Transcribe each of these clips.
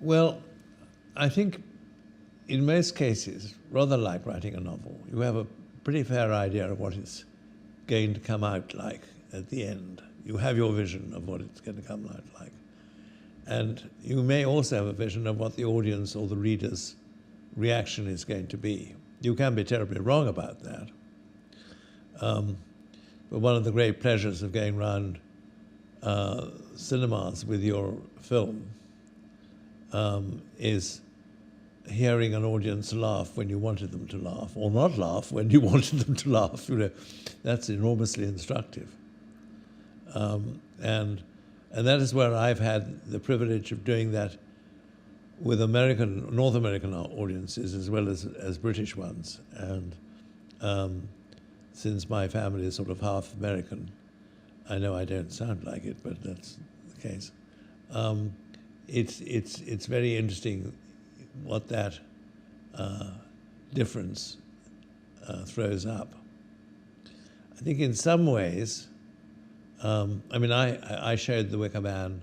Well, I think in most cases, rather like writing a novel, you have a pretty fair idea of what it's going to come out like at the end. You have your vision of what it's going to come out like. And you may also have a vision of what the audience or the reader's reaction is going to be. You can be terribly wrong about that. But one of the great pleasures of going around cinemas with your film is hearing an audience laugh when you wanted them to laugh, or not laugh when you wanted them to laugh. You know, that's enormously instructive. And that is where I've had the privilege of doing that with North American audiences as well as British ones. And since my family is sort of half American, I know I don't sound like it, but that's the case. It's very interesting what that difference throws up. I think in some ways, I mean, I showed the Wicker Man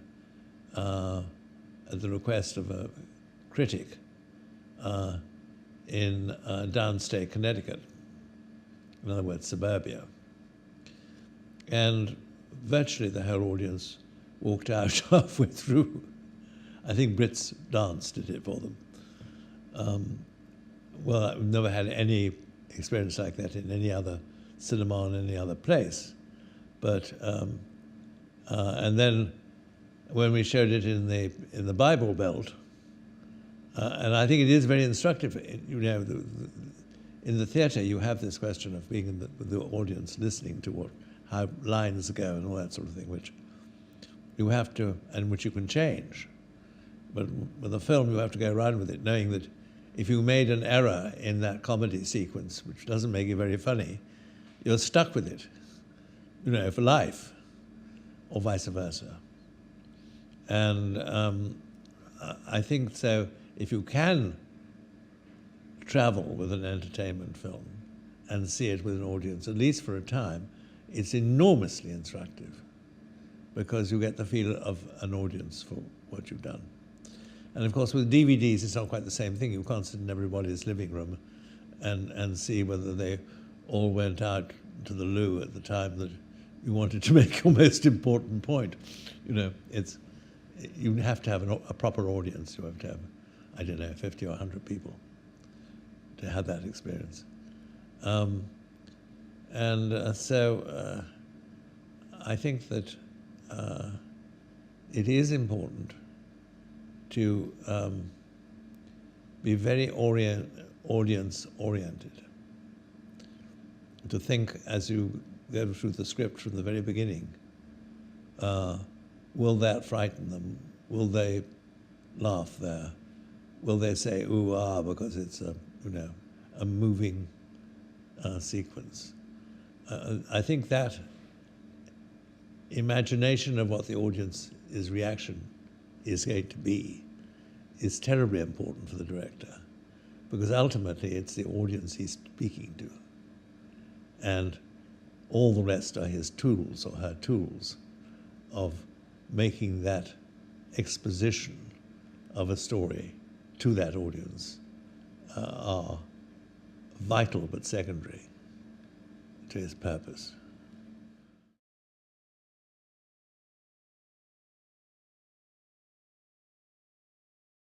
at the request of a critic in downstate Connecticut, in other words, suburbia. And virtually the whole audience walked out halfway through. I think Brits danced did it for them. Well, I've never had any experience like that in any other cinema in any other place. But and then when we showed it in the Bible Belt, and I think it is very instructive. You know, in the theatre, you have this question of being in the audience, listening to how lines go and all that sort of thing, which you have to, and which you can change. But with a film, you have to go around with it, knowing that if you made an error in that comedy sequence, which doesn't make it very funny, you're stuck with it, you know, for life, or vice versa. And I think so. If you can travel with an entertainment film and see it with an audience, at least for a time, it's enormously instructive because you get the feel of an audience for what you've done. And of course, with DVDs, it's not quite the same thing. You can't sit in everybody's living room and see whether they all went out to the loo at the time that you wanted to make your most important point. You know, you have to have a proper audience. You have to have, I don't know, 50 or 100 people to have that experience. So I think that it is important to be very audience-oriented, to think as you go through the script from the very beginning, will that frighten them? Will they laugh there? Will they say ooh ah because it's a moving sequence? I think that imagination of what the audience's reaction is going to be is terribly important for the director, because ultimately it's the audience he's speaking to, and all the rest are his tools or her tools of making that exposition of a story to that audience are vital but secondary to his purpose.